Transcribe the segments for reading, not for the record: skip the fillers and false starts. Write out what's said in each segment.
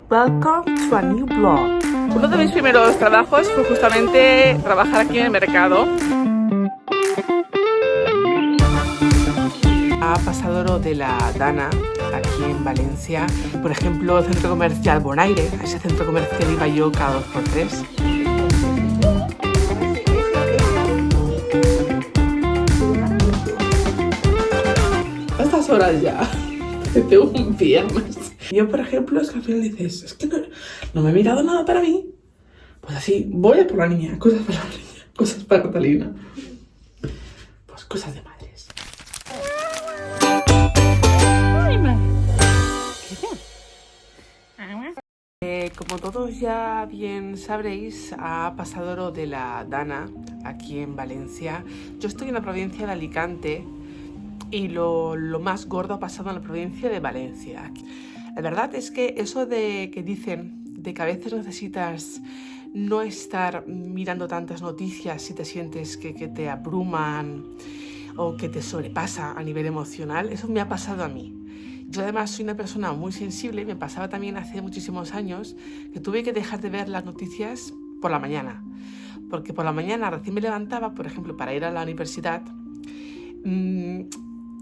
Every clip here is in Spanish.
Welcome to a new blog. Uno de mis primeros trabajos fue justamente trabajar aquí en el mercado. A Passadero de la Dana, aquí en Valencia. Por ejemplo, el centro comercial Bonaire. A ese centro comercial iba yo cada 2x3. A estas horas ya, tengo un viernes. Yo, por ejemplo, es que al final dices, es que no me he mirado nada para mí. Pues así, voy a por la niña, cosas para la niña, cosas para Catalina. Pues cosas de madres. Como todos ya bien sabréis, a Passadero de la Dana, aquí en Valencia. Yo estoy en la provincia de Alicante y lo más gordo ha pasado en la provincia de Valencia. La verdad es que eso de que dicen de que a veces necesitas no estar mirando tantas noticias si te sientes que te abruman o que te sobrepasa a nivel emocional, eso me ha pasado a mí. Yo además soy una persona muy sensible y me pasaba también hace muchísimos años que tuve que dejar de ver las noticias por la mañana. Porque por la mañana recién me levantaba, por ejemplo, para ir a la universidad,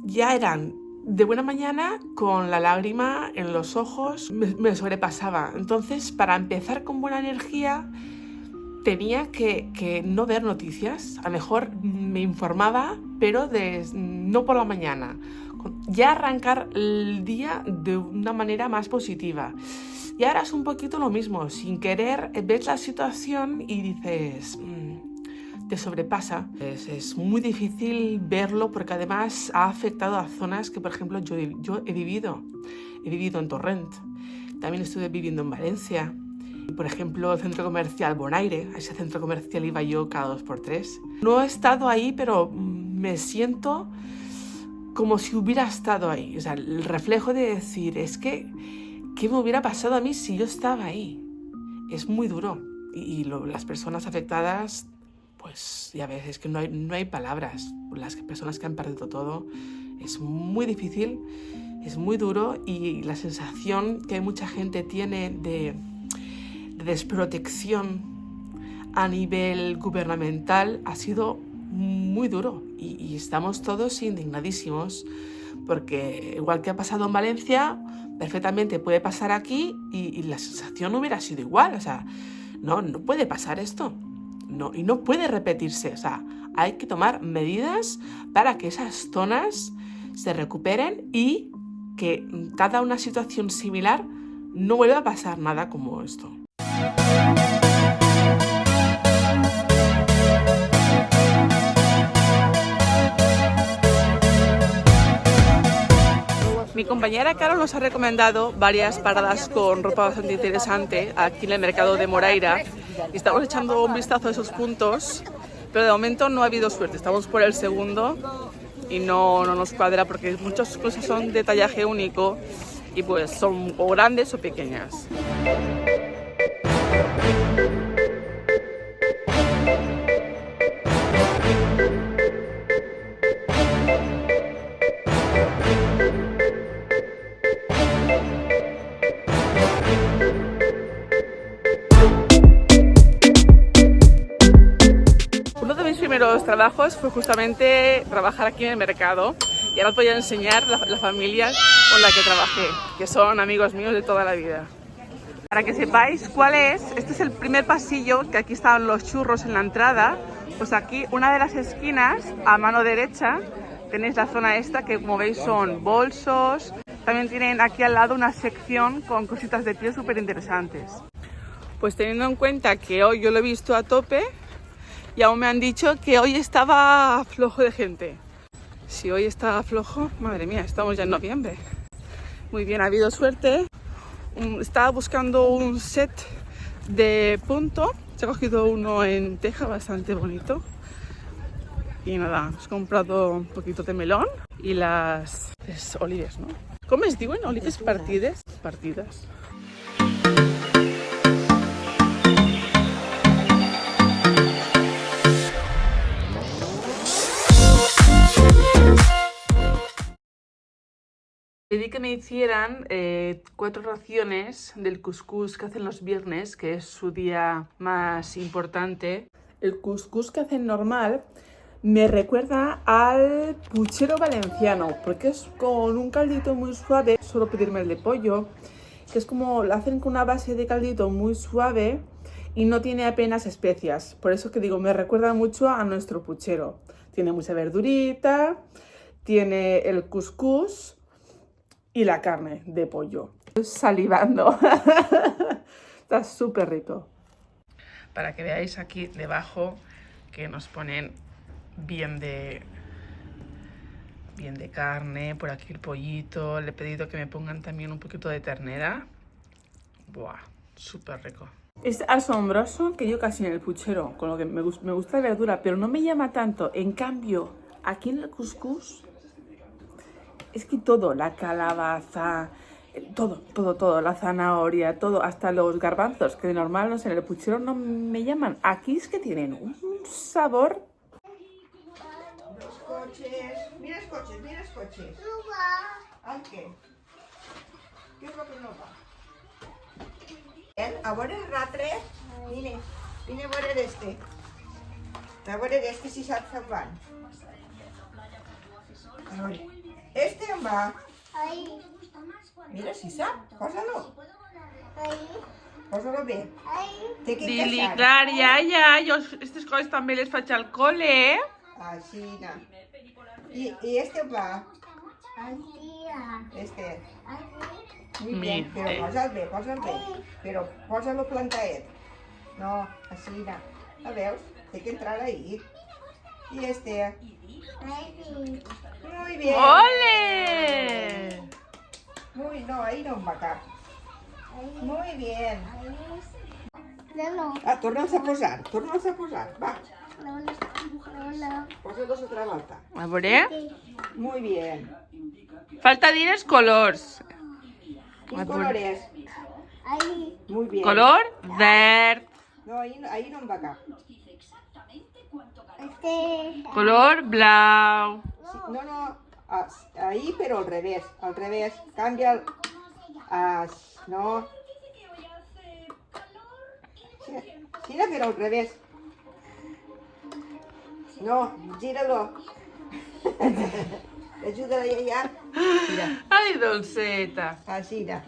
ya eran de buena mañana con la lágrima en los ojos, me sobrepasaba. Entonces, para empezar con buena energía, tenía que no ver noticias. A lo mejor me informaba, pero no por la mañana. Ya arrancar el día de una manera más positiva. Y ahora es un poquito lo mismo. Sin querer, ves la situación y dices, te sobrepasa. Es muy difícil verlo porque además ha afectado a zonas que, por ejemplo, yo he vivido. He vivido en Torrent. También estuve viviendo en Valencia. Por ejemplo, el centro comercial Bonaire. A ese centro comercial iba yo cada 2x3. No he estado ahí, pero me siento como si hubiera estado ahí. O sea, el reflejo de decir, es que, ¿qué me hubiera pasado a mí si yo estaba ahí? Es muy duro. Y las personas afectadas, pues ya ves, es que no hay palabras. Las personas que han perdido todo, es muy difícil, es muy duro, y la sensación que mucha gente tiene de desprotección a nivel gubernamental ha sido muy duro, y estamos todos indignadísimos porque igual que ha pasado en Valencia, perfectamente puede pasar aquí y la sensación no hubiera sido igual. O sea, no puede pasar esto. No, y no puede repetirse. O sea, hay que tomar medidas para que esas zonas se recuperen y que dada una situación similar no vuelva a pasar nada como esto. Mi compañera Carol nos ha recomendado varias paradas con ropa bastante interesante aquí en el mercado de Moraira y estamos echando un vistazo a esos puntos, pero de momento no ha habido suerte. Estamos por el segundo y no nos cuadra porque muchas cosas son de tallaje único y pues son o grandes o pequeñas. Los trabajos fue justamente trabajar aquí en el mercado, y ahora os voy a enseñar la familia con la que trabajé, que son amigos míos de toda la vida. Para que sepáis cuál es, este es el primer pasillo, que aquí estaban los churros en la entrada. Pues aquí, una de las esquinas, a mano derecha, tenéis la zona esta, que como veis son bolsos. También tienen aquí al lado una sección con cositas de piel súper interesantes. Pues teniendo en cuenta que hoy yo lo he visto a tope, y aún me han dicho que hoy estaba flojo de gente. Si hoy está flojo, madre mía, estamos ya en noviembre. Muy bien, ha habido suerte. Estaba buscando un set de punto. Se ha cogido uno en teja bastante bonito. Y nada, hemos comprado un poquito de melón y las olives, ¿no? ¿Cómo es digo en olives partides? Partidas. que me hicieran 4 raciones del cuscús que hacen los viernes, que es su día más importante. El cuscús que hacen normal me recuerda al puchero valenciano, porque es con un caldito muy suave. Suelo pedirme el de pollo, que es como lo hacen con una base de caldito muy suave y no tiene apenas especias. Por eso que digo, me recuerda mucho a nuestro puchero. Tiene mucha verdurita, tiene el cuscús y la carne de pollo. Estoy salivando. Está súper rico. Para que veáis aquí debajo que nos ponen bien de carne, por aquí el pollito. Le he pedido que me pongan también un poquito de ternera. Buah, súper rico. Es asombroso que yo casi en el puchero, con lo que me gusta la verdura, pero no me llama tanto. En cambio, aquí en el cuscús, es que todo, la calabaza, todo, la zanahoria, todo, hasta los garbanzos, que de normal, no sé, en el puchero no me llaman. Aquí es que tienen un sabor. Los coches, mira els cotxes. No va. El què? Què és el que no va? A veure l'altre, vine a veure d'este. A veure d'este si saps on van. A veure, este on va. Ahí, Mira si sap, posa-lo. ahí, Posa-lo bé. ahí. Té que Dili, encaixar. clar, ja, jo aquestes coses també les faig al col·le, eh? Així, no. I este on va. Tía, Este. así. Muy bien, però posa'l bé. Però posa-lo plantaet. No, així no. La veus? Té que entrar ahí. I este. Ahí. Muy bien. ¡Ole! No, ahí no va cap. Muy bien. No, Ah, torna'ls a posar. Va, no. posa-los altra volta. A veure, Muy bien. falta dir els colors. Quin color és? Ahí, Muy bien. Color verd, No, ahí no en va cap. este. color blau, Sí, no, ahí però al revés. Canvia el... no. Sí, però al revés. No, gíralo. Ajuda ya. Mira, Ai, dolceta. así da.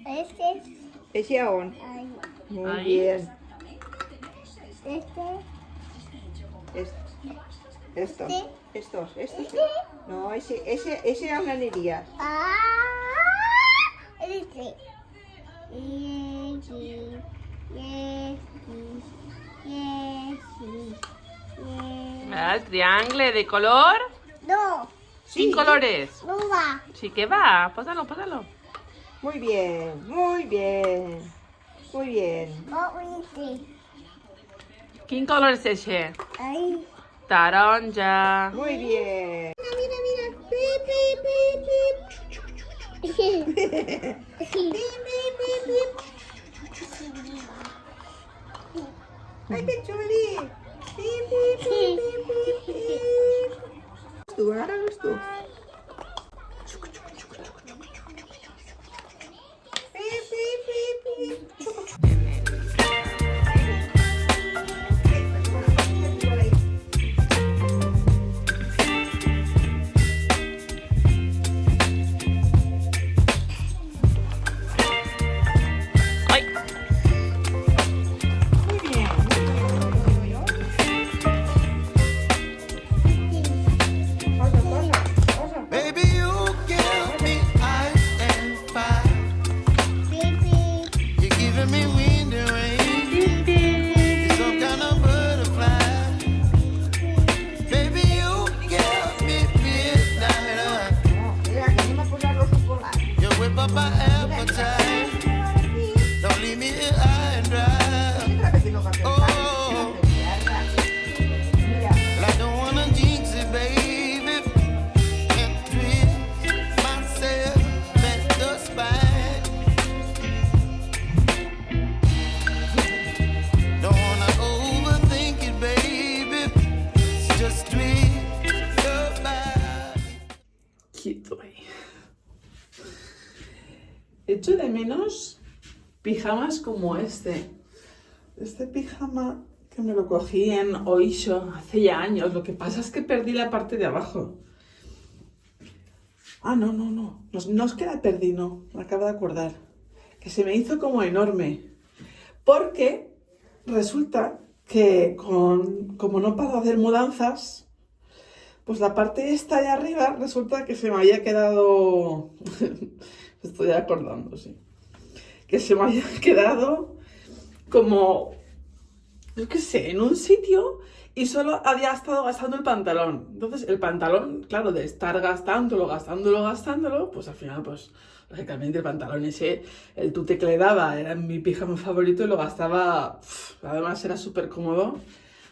Este. ¿Ese a on? Ahí. Muy Ahí. bien. Este. Estos. No, ese a una aniria. Ah. Este. Y El triangle de color, No, sin colores. no va. Sí que va, pósalo. Muy bien. Oh, este. Quin color és eixe? Ahí. Taronja. Muy bien. Mira. Ay, qué chuli. Tú, ahora eres tú. Ai, Muy bien. Posa. menos pijamas como este. Este pijama que me lo cogí en Oisho hace ya años. Lo que pasa es que perdí la parte de abajo. Ah, no. No es que la perdí, no. Me acabo de acordar. Que se me hizo como enorme. Porque resulta que como no paro de hacer mudanzas, pues la parte esta de arriba resulta que se me había quedado... Estoy acordando, sí. Que se me había quedado como, yo qué sé, en un sitio y solo había estado gastando el pantalón. Entonces el pantalón, claro, de estar gastándolo, pues al final, pues lógicamente el pantalón ese, el tute que le daba, era mi pijama favorito y lo gastaba, además era súper cómodo,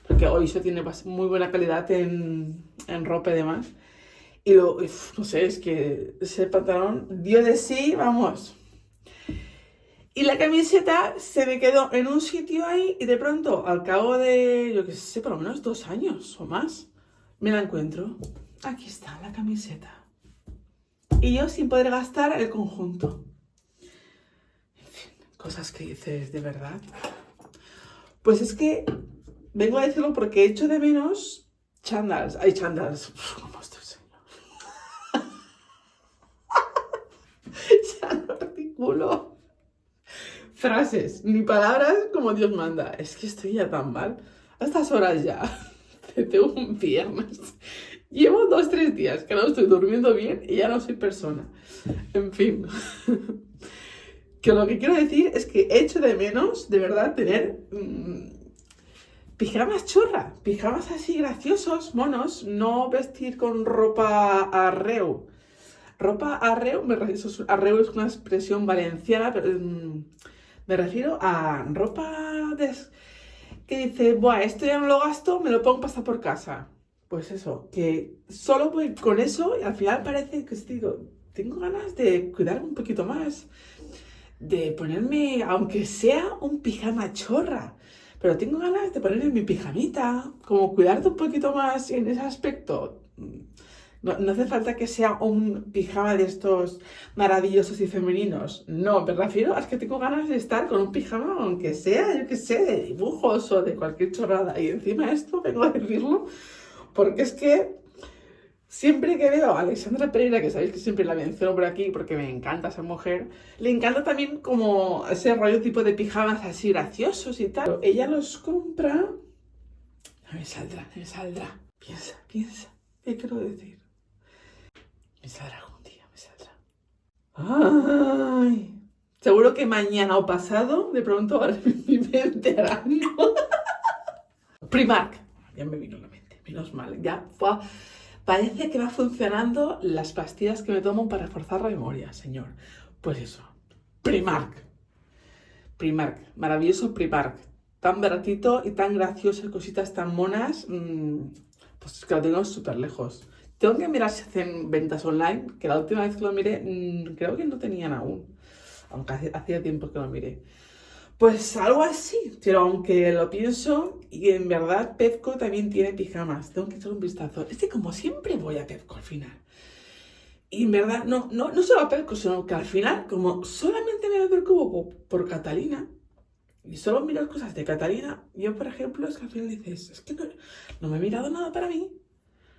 porque hoy eso tiene muy buena calidad en ropa y demás. Y no sé, es que ese pantalón dio de sí, vamos. Y la camiseta se me quedó en un sitio ahí y de pronto, al cabo de, yo qué sé, por lo menos 2 años o más, me la encuentro. Aquí está la camiseta. Y yo sin poder gastar el conjunto. En fin, cosas que dices de verdad. Pues es que vengo a decirlo porque echo de menos chándals. Hay chándals. ¿Cómo estoy, señor? Ya no articulo frases ni palabras como Dios manda. Es que estoy ya tan mal. A estas horas ya, desde un viernes, llevo 2-3 días que no estoy durmiendo bien y ya no soy persona. En fin, que lo que quiero decir es que echo de menos, de verdad, tener pijamas chorra, pijamas así graciosos, monos, no vestir con ropa arreo. Ropa arreo, arreo es una expresión valenciana, pero me refiero a ropa que dice, buah, esto ya no lo gasto, me lo pongo para estar por casa. Pues eso, que solo voy con eso y al final parece que digo, tengo ganas de cuidarme un poquito más, de ponerme, aunque sea un pijama chorra, pero tengo ganas de ponerme mi pijamita, como cuidarte un poquito más en ese aspecto. No hace falta que sea un pijama de estos maravillosos y femeninos. No, me refiero a que tengo ganas de estar con un pijama, aunque sea, yo qué sé, de dibujos o de cualquier chorrada. Y encima esto vengo a decirlo porque es que siempre que veo a Alexandra Pereira, que sabéis que siempre la menciono por aquí porque me encanta esa mujer, le encanta también como ese rollo tipo de pijamas así graciosos y tal. Ella los compra... No me saldrá. Piensa. ¿Qué quiero decir? Me saldrá algún día, me saldrá. ¡Ay! Seguro que mañana o pasado, de pronto, ahora mi mente hará algo. Primark. Ya me vino a la mente, menos mal. Ya parece que va funcionando las pastillas que me tomo para reforzar la memoria, señor. Pues eso. Primark. Maravilloso Primark. Tan baratito y tan gracioso, cositas tan monas. Pues que lo tengo súper lejos. Tengo que mirar si hacen ventas online, que la última vez que lo miré, creo que no tenían aún, aunque hacía tiempo que lo miré. Pues algo así, pero aunque lo pienso, y en verdad Pepco también tiene pijamas, tengo que echar un vistazo. Es que como siempre voy a Pepco al final. Y en verdad, no solo a Pepco, sino que al final, como solamente me preocupo por Catalina, y solo miro cosas de Catalina, yo por ejemplo, es que al final dices, es que no me he mirado nada para mí.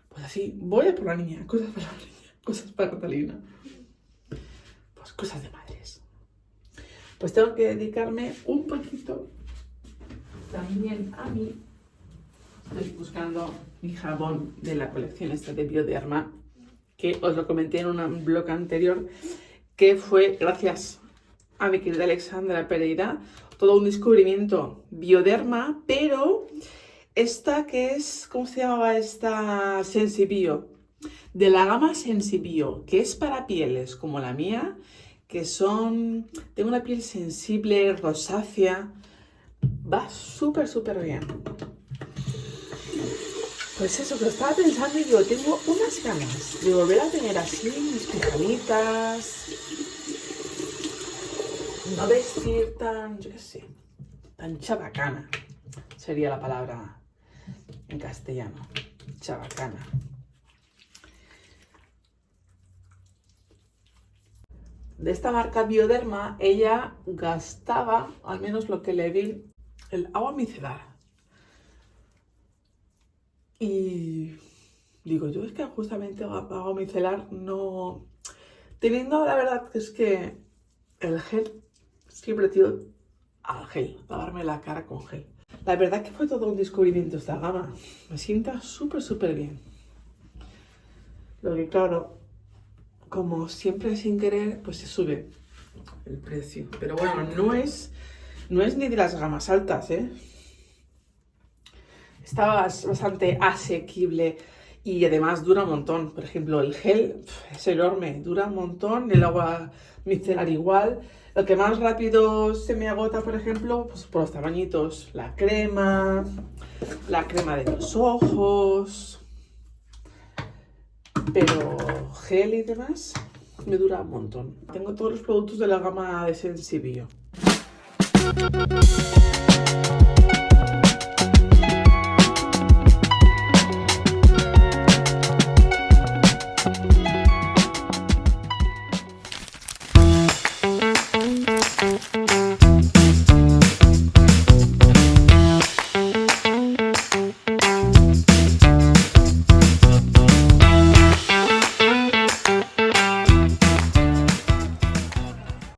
Pues así, voy a por la niña, cosas para la niña, cosas para Catalina. Pues cosas de madres. Pues tengo que dedicarme un poquito también a mí. Estoy buscando mi jabón de la colección esta de Bioderma, que os lo comenté en un blog anterior, que fue gracias a mi querida Alexandra Pereira, todo un descubrimiento. Bioderma, pero... esta que es, ¿cómo se llamaba esta? Sensibio, de la gama Sensibio, que es para pieles como la mía, que son, tengo una piel sensible, rosácea, va súper bien. Pues eso, que lo estaba pensando y digo, tengo unas ganas de volver a tener así mis pijamitas, no vestir tan, yo qué sé, tan chabacana, sería la palabra en castellano, chabacana. de esta marca Bioderma, ella gastaba, al menos lo que le vi, el agua micelar. Y digo, yo es que justamente agua micelar no... Teniendo la verdad que es que el gel, siempre tiro al gel, lavarme la cara con gel. La verdad que fue todo un descubrimiento esta gama. Me sienta súper bien. Lo que claro, como siempre sin querer, pues se sube el precio. Pero bueno, no es ni de las gamas altas, ¿eh? Está bastante asequible y además dura un montón. Por ejemplo, el gel es enorme, dura un montón. El agua micelar igual. Lo que más rápido se me agota, por ejemplo, pues por los tamañitos. La crema de los ojos. Pero gel y demás me dura un montón. Tengo todos los productos de la gama de Sensibio.